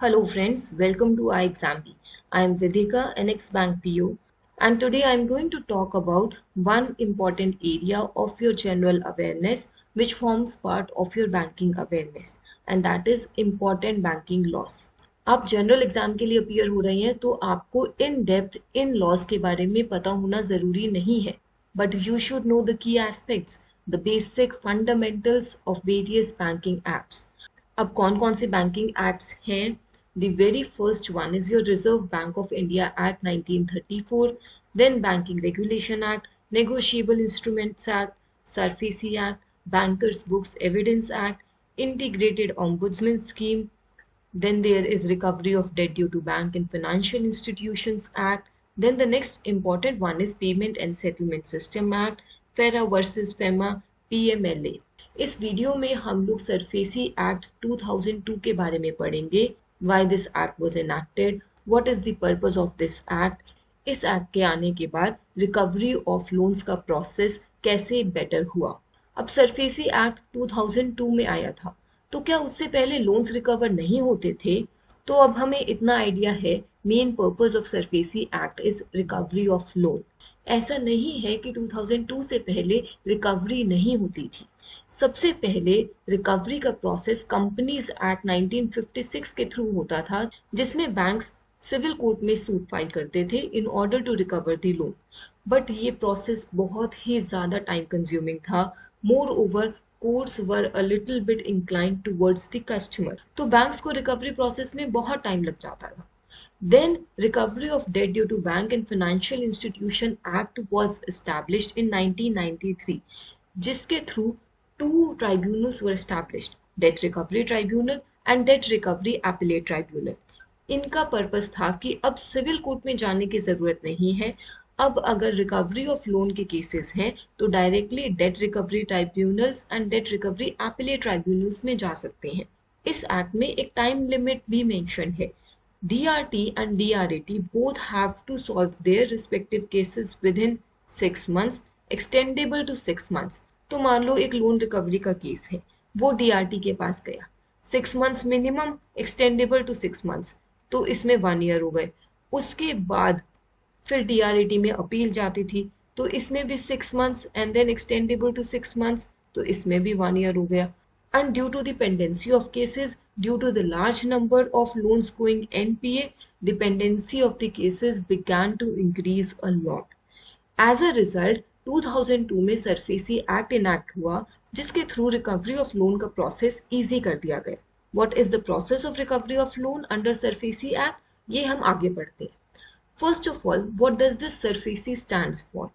Hello friends, welcome to iExamB. I am Vidhika, an ex-bank PO, and today I am going to talk about one important area of your general awareness which forms part of your banking awareness, and that is important banking laws. आप general exam के लिए appear हो रहे हैं तो आपको in depth in laws के बारे में पता होना जरूरी नहीं है, but you should know the key aspects, the basic fundamentals of various banking acts. अब कौन कौन से बैंकिंग एक्ट्स हैं? The very first one is your Reserve Bank of India Act 1934, then Banking Regulation Act, Negotiable Instruments Act, SARFAESI Act, Bankers Books Evidence Act, Integrated Ombudsman Scheme. Then there is Recovery of Debt Due to Bank and Financial Institutions Act. Then the next important one is Payment and Settlement System Act, FERA versus FEMA, PMLA. इस video में हम लोग SARFAESI act 2002 के बारे में पढ़ेंगे. Why this act was enacted, what is the purpose of this act. इस act के आने के बाद रिकवरी ऑफ लोन्स का प्रोसेस कैसे बेटर हुआ. अब सरफेसी एक्ट 2002 में आया था, तो क्या उससे पहले लोन्स रिकवर नहीं होते थे? तो अब हमें इतना आइडिया है, main purpose of SARFAESI act is recovery of loan. ऐसा नहीं है कि 2002 से पहले रिकवरी नहीं होती थी. सबसे पहले रिकवरी का प्रोसेस कंपनीज एक्ट 1956 के थ्रू होता था, जिसमें बैंक्स सिविल कोर्ट में सूट फाइल करते थे in order to recover the loan. But ये प्रोसेस बहुत ही ज्यादा टाइम कंज्यूमिंग था. Moreover courts were a little bit inclined towards the customer, तो बैंक्स को रिकवरी प्रोसेस में बहुत टाइम लग जाता था. Then Recovery of Debt Due to Bank and Financial Institution Act was established in 1993, जिसके through two tribunals were established, Debt Recovery Tribunal and Debt Recovery Appellate Tribunal. इनका purpose था कि अब सिविल कोर्ट में जाने की जरूरत नहीं है. अब अगर रिकवरी ऑफ लोन के केसेस हैं तो directly date recovery tribunals and date recovery appellate tribunals में जा सकते हैं. इस एक्ट में एक टाइम लिमिट भी मेंशन है. DRT and DRAT both have to solve their respective cases within 6 months, extendable to 6 months. तो मान लो एक लोन रिकवरी का केस है, वो DRT के पास गया, 6 months minimum, extendable to 6 months, तो इसमें 1 year हो गए. उसके बाद फिर DRAT में अपील जाती थी, तो इसमें भी 6 months and then extendable to 6 months, तो इसमें भी 1 year हो गया. And due to the pendency of cases, due to the large number of loans going NPA, dependency of the cases began to increase a lot. As a result, 2002 में SARFAESI act enact हुआ, जिसके through recovery of loan का process easy कर दिया गया. What is the process of recovery of loan under SARFAESI act, ये हम आगे पढ़ते हैं. First of all, what does this SARFAESI stands for?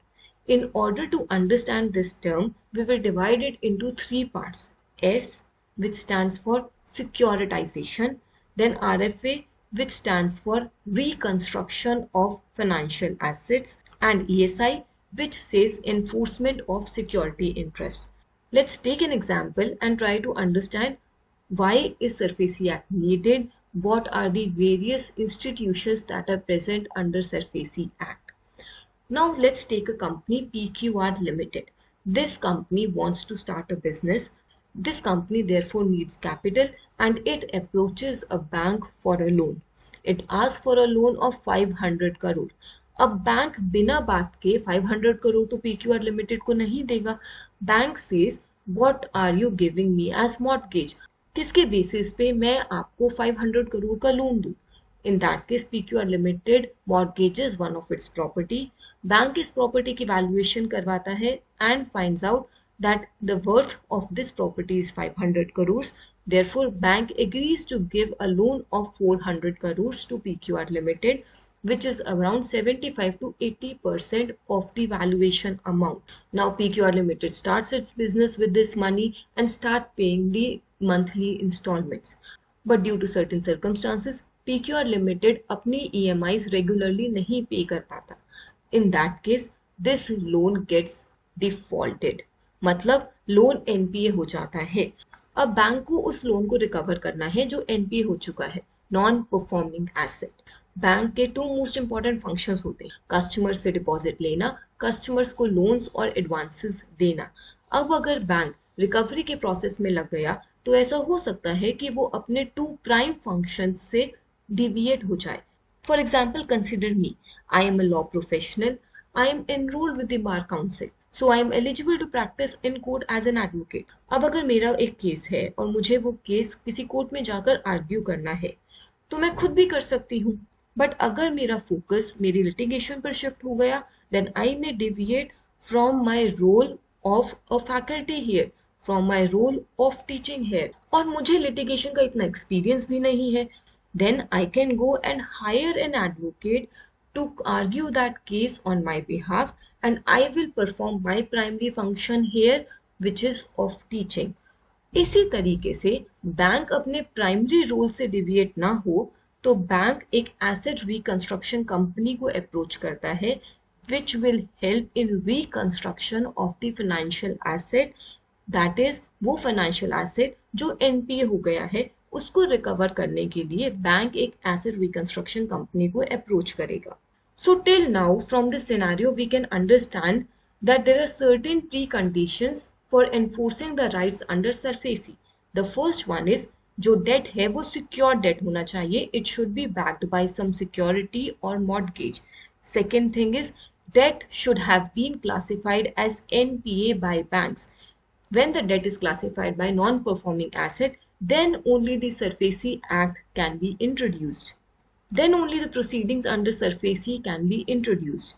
In order to understand this term, we will divide it into 3 parts. S, which stands for securitization, then RFA, which stands for reconstruction of financial assets, and ESI, which says enforcement of security interest. Let's take an example and try to understand why is SARFAESI Act needed, what are the various institutions that are present under SARFAESI Act. Now let's take a company PQR Limited. This company wants to start a business. This company therefore needs capital and it approaches a bank for a loan. It asks for a loan of 500 crore. अब bank बिना बात के 500 करोड़ तो PQR Limited को नहीं देगा. Bank says, what are you giving me as mortgage? किसके basis पे मैं आपको 500 करोड़ का लोन दूं? In that case, PQR Limited mortgages one of its property. Bank इस प्रॉपर्टी की वैल्यूएशन करवाता है and finds out that the worth of this property is 500 crores. Therefore, bank agrees to give a loan of 400 crores to PQR Limited, which is around 75 to 80% of the valuation amount. Now, PQR Limited starts its business with this money and start paying the monthly installments. But due to certain circumstances, PQR Limited अपनी EMIs regularly नहीं pay कर पाता. In that case, this loan gets defaulted. मतलब loan NPA हो जाता है. अब bank को उस लोन को रिकवर करना है जो NPA हो चुका है, नॉन परफॉर्मिंग एसेट. बैंक के 2 मोस्ट इंपॉर्टेंट फंक्शंस होते हैं, कस्टमर से डिपॉजिट लेना, कस्टमर्स को लोन्स और एडवांसेस देना. अब अगर बैंक रिकवरी के प्रोसेस में लग गया तो ऐसा हो सकता है कि वो अपने टू प्राइम फंक्शन से डिविएट हो जाए. For example, consider me. I am a law professional. I am enrolled with the Bar Council. So I am eligible to practice in court as an advocate. अब अगर मेरा एक case है और मुझे वो केस किसी कोर्ट में जाकर आर्ग्यू करना है, तो मैं खुद भी कर सकती हूँ. बट अगर मेरा फोकस मेरी लिटिगेशन पर शिफ्ट हो गया, then I may deviate from my role of a faculty here, from my role of teaching here, और मुझे लिटिगेशन का इतना एक्सपीरियंस भी नहीं है, then I can go and hire an advocate to argue that case on my behalf, and I will perform my primary function here, which is of teaching. इसी तरीके से बैंक अपने प्राइमरी रोल से deviate ना हो, तो bank एक asset reconstruction company को अप्रोच करता है, which will help in reconstruction of the financial asset, that is वो फाइनेंशियल एसेट जो एनपीए हो गया है उसको रिकवर करने के लिए बैंक एक एसेट रिकंस्ट्रक्शन कंपनी को अप्रोच करेगा. So till now from this scenario we can understand that there are certain preconditions for enforcing the rights under SARFAESI. The first one is जो डेट है वो secure date होना चाहिए. It should be backed by some security or mortgage. Second thing is debt should have been classified as NPA by banks. When the debt is classified by non-performing asset, then only the SARFAESI Act can be introduced. Then only the proceedings under SARFAESI can be introduced.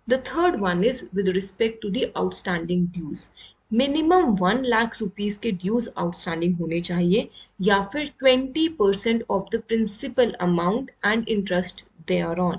The third one is with respect to the outstanding dues. Minimum 1 lakh rupees के dues outstanding होने चाहिए, या फिर 20% of the principal amount and interest thereon.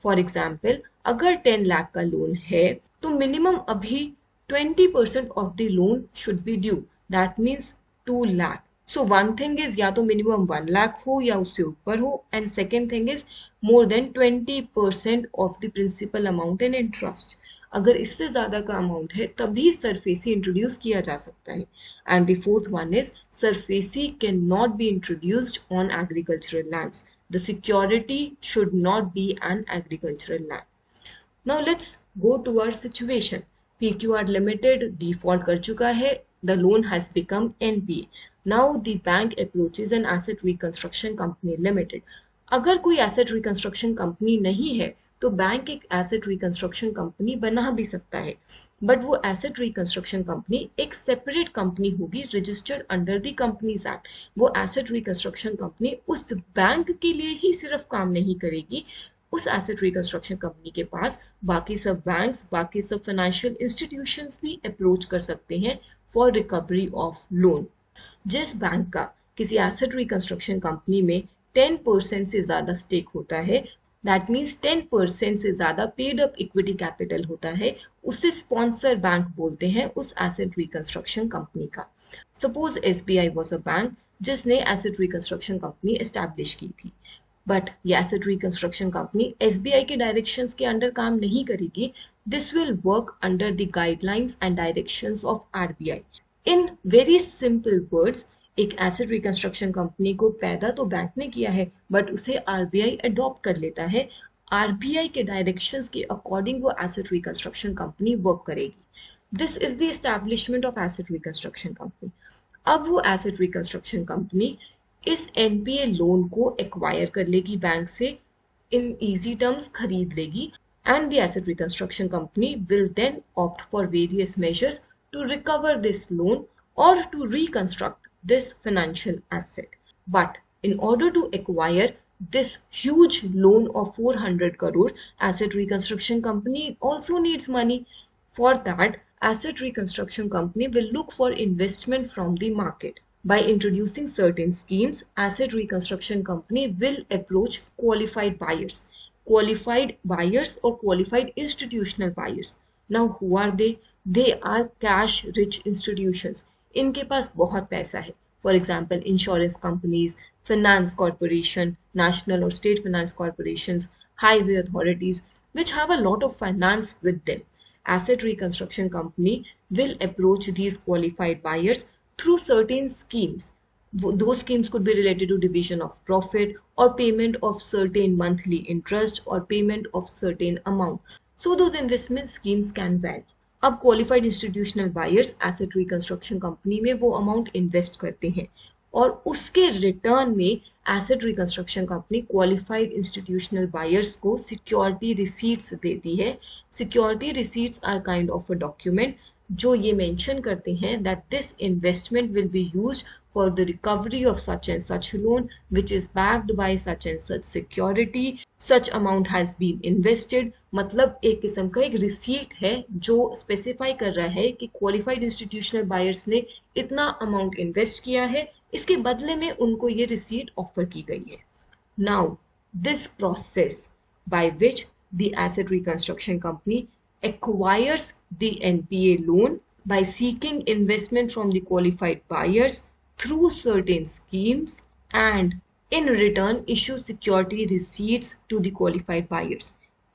For example, अगर 10 लाख का loan है तो minimum अभी 20% of the loan should be due. That means 2 lakh. So one thing is या तो minimum 1 lakh हो या उससे ऊपर हो, and second thing is more than 20% of the principal amount and interest. अगर इससे ज़्यादा का अमाउंट है तभी सरफेसी इंट्रोड्यूस किया जा सकता है. And the fourth one is SARFAESI can not be introduced on agricultural lands. The security should not be an agricultural land. Now let's go to our situation. PQR limited default कर चुका है. The loan has become NPA. Now the bank approaches an asset reconstruction company limited. अगर कोई asset reconstruction company नहीं है तो bank एक asset reconstruction company बना भी सकता है, बट वो asset reconstruction company एक separate company होगी registered under the Companies Act. वो asset reconstruction company उस बैंक के लिए ही सिर्फ काम नहीं करेगी, उस एसेट रिकंस्ट्रक्शन कंपनी के पास बाकी सब बैंक्स, बाकी सब फाइनेंशियल इंस्टीट्यूशंस भी अप्रोच कर सकते हैं फॉर रिकवरी ऑफ लोन. जिस बैंक का किसी एसेट रिकंस्ट्रक्शन कंपनी में 10% से ज्यादा स्टेक होता है, दैट मीन्स 10% से ज्यादा पेड अप इक्विटी कैपिटल होता है, उसे स्पॉन्सर बैंक बोलते हैं उस एसेट रिकंस्ट्रक्शन कंपनी का. Suppose SBI was a bank जिसने एसेट रिकंस्ट्रक्शन कंपनी एस्टैब्लिश की थी, बट ये एसेट रिकंस्ट्रक्शन कंपनी SBI के डायरेक्शंस के अंडर काम नहीं करेगी. This will work under the guidelines and directions of RBI. In very simple words, एक एसेट रिकंस्ट्रक्शन कंपनी को पैदा तो बैंक ने किया है, बट उसे RBI अडॉप्ट कर लेता है. RBI के डायरेक्शंस के अकॉर्डिंग वो एसेट रिकंस्ट्रक्शन कंपनी वर्क करेगी. This is the establishment of asset reconstruction company. अब वो एसेट रिकंस्ट्रक्शन कंपनी इस NPA लोन को एक्वायर कर लेगी बैंक से, इन इजी टर्म्स खरीद लेगी, and the asset reconstruction company will then opt for various measures to recover this loan और to reconstruct this financial asset. But in order to acquire this huge loan of 400 crore, asset reconstruction company also needs money. For that, asset reconstruction company will look for investment from the market. By introducing certain schemes, asset reconstruction company will approach qualified buyers. Qualified buyers or qualified institutional buyers. Now who are they? They are cash rich institutions. इनके पास बहुत पैसा है. For example, insurance companies, finance corporation, national or state finance corporations, highway authorities, which have a lot of finance with them. Asset reconstruction company will approach these qualified buyers through certain schemes. Those schemes could be related to division of profit or payment of certain monthly interest or payment of certain amount. So those investment schemes can vary. अब qualified institutional buyers asset reconstruction company में वो amount invest करते हैं और उसके return में asset reconstruction company qualified institutional buyers को security receipts देती है. Security receipts are kind of a document जो ये मेंशन करते हैं that this investment will be used for the recovery of such and such loan which is backed by such and such security. Such amount has been invested. मतलब एक किस्म का एक receipt है जो स्पेसिफाई कर रहा है कि क्वालिफाइड इंस्टीट्यूशनल बायर्स ने इतना अमाउंट इन्वेस्ट किया है, इसके बदले में उनको ये रिसीट ऑफर की गई है. Now, this process by which the asset reconstruction company acquires the NPA loan by seeking investment from the qualified buyers through certain schemes and in return issue security receipts to the qualified buyers.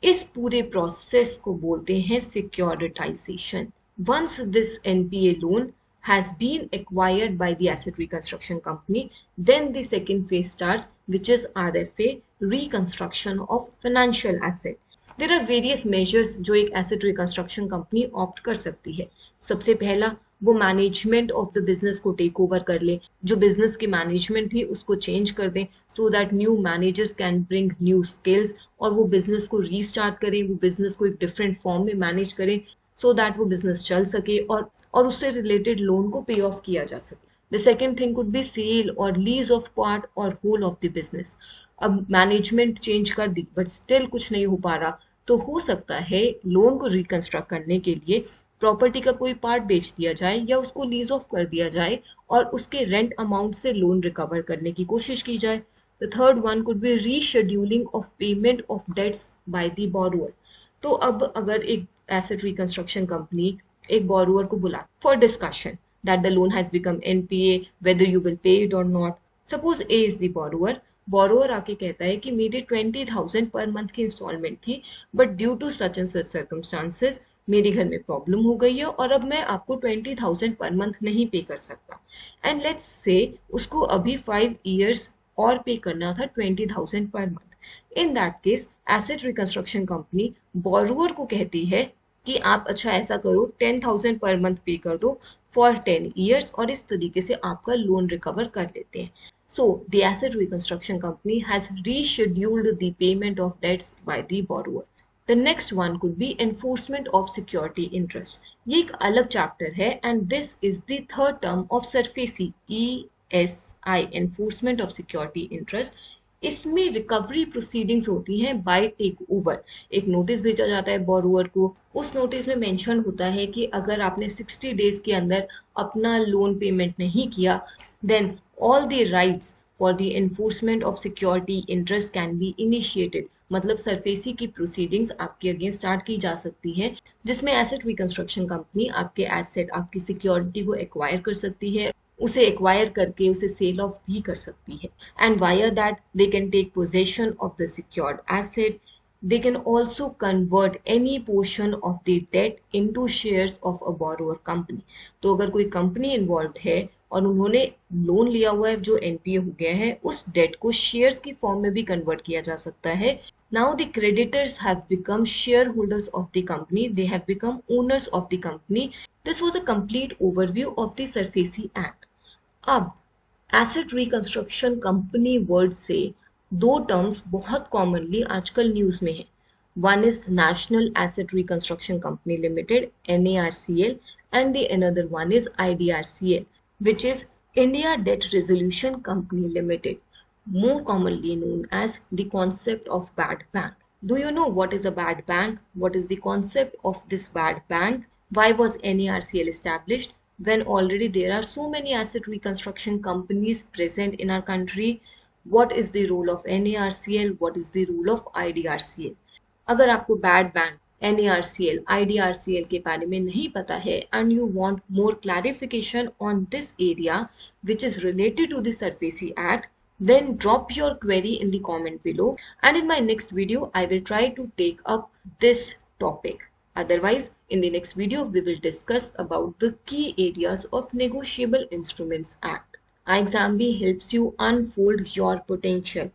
इस पूरे process को बोलते हैं securitisation. Once this NPA loan has been acquired by the asset reconstruction company, then the second phase starts, which is RFA, reconstruction of financial asset. There are various measures जो एक asset reconstruction company opt कर सकती है. सबसे पहला वो management of the business को take over कर ले, जो बिजनेस की मैनेजमेंट थी उसको चेंज कर दें so that new managers can bring new skills और वो बिजनेस को रीस्टार्ट करें, वो बिजनेस को एक डिफरेंट फॉर्म में मैनेज करें सो दैट वो बिजनेस चल सके और उससे रिलेटेड लोन को पे ऑफ किया जा सके. The second thing could be sale और लीज ऑफ पार्ट और होल ऑफ द बिजनेस. अब मैनेजमेंट चेंज कर दी बट स्टिल कुछ नहीं हो पा रहा, तो हो सकता है लोन को रिकंस्ट्रक्ट करने के लिए प्रॉपर्टी का कोई पार्ट बेच दिया जाए या उसको लीज ऑफ कर दिया जाए और उसके रेंट अमाउंट से लोन रिकवर करने की कोशिश की जाए. The third one could be rescheduling of payment of debts by the borrower. तो अब अगर एक एसेट रिकंस्ट्रक्शन कंपनी एक बोरोअर को बुला for discussion that the loan has become NPA, whether you will pay it और not. Suppose A is the borrower आके कहता है कि मेरी 20,000 पर मंथ की इंस्टॉलमेंट थी but due to such and such circumstances मेरे घर में प्रॉब्लम हो गई है और अब मैं आपको 20,000 पर मंथ नहीं पे कर सकता. एंड लेट्स से उसको अभी 5 years और पे करना था 20,000 per month. In that case asset reconstruction company borrower को कहती है कि आप अच्छा ऐसा करो 10,000 पर मंथ पे कर दो फॉर 10 years और इस तरीके से आपका लोन रिकवर कर लेते हैं. So the asset reconstruction company has rescheduled the payment of debts by the borrower. The next one could be enforcement of security interest. ये एक अलग चैप्टर है and this is the third term of SARFAESI, ESI, enforcement of security interest. इसमें recovery proceedings होती हैं bye take over. एक notice भेजा जाता है बोरोअर को, उस नोटिस में मेंशन होता है कि अगर आपने 60 days के अंदर अपना लोन पेमेंट नहीं किया then all the rights for the enforcement of security interest can be initiated. मतलब सरफेसी की प्रोसीडिंग्स आपके अगेंस्ट स्टार्ट की जा सकती है जिसमें एसेट रिकंस्ट्रक्शन कंपनी आपके एसेट आपकी सिक्योरिटी को एक्वायर कर सकती है, उसे एक्वायर करके उसे सेल ऑफ भी कर सकती है. And via that they can take possession of the secured asset. They can also convert any portion of the debt into shares of a borrower company. तो अगर कोई कंपनी इन्वॉल्व है और उन्होंने लोन लिया हुआ है जो एनपीए हो गया है, उस डेट को शेयर्स की फॉर्म में भी कन्वर्ट किया जा सकता है. Now the creditors have become share holders of the company, they have become owners of the company. This was a complete overview of the SARFAESI act. अब एसेट रिकंस्ट्रक्शन कंपनी वर्ड से दो terms बहुत commonly आजकल news में है. One is national asset reconstruction company limited, NARCL, and the another one is IDRCL, which is India Debt Resolution Company Limited, more commonly known as the concept of bad bank. Do you know what is a bad bank? What is the concept of this bad bank? Why was NARCL established when already there are so many asset reconstruction companies present in our country? What is the role of NARCL? What is the role of IDRCL? अगर आपको bad bank, NARCL, IDRCL के बारे में नहीं पता है and you want more clarification on this area which is related to the SARFAESI Act, then drop your query in the comment below and in my next video I will try to take up this topic. Otherwise, in the next video we will discuss about the key areas of Negotiable Instruments Act. iExamB helps you unfold your potential.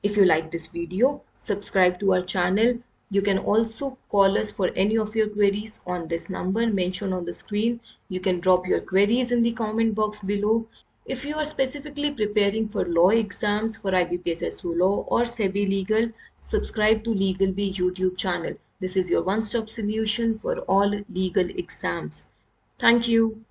If you like this video, subscribe to our channel, You can also call us for any of your queries on this number mentioned on the screen. You can drop your queries in the comment box below. If you are specifically preparing for law exams for IBPS SO Law or SEBI Legal, subscribe to LegalBee YouTube channel. This is your one-stop solution for all legal exams. Thank you.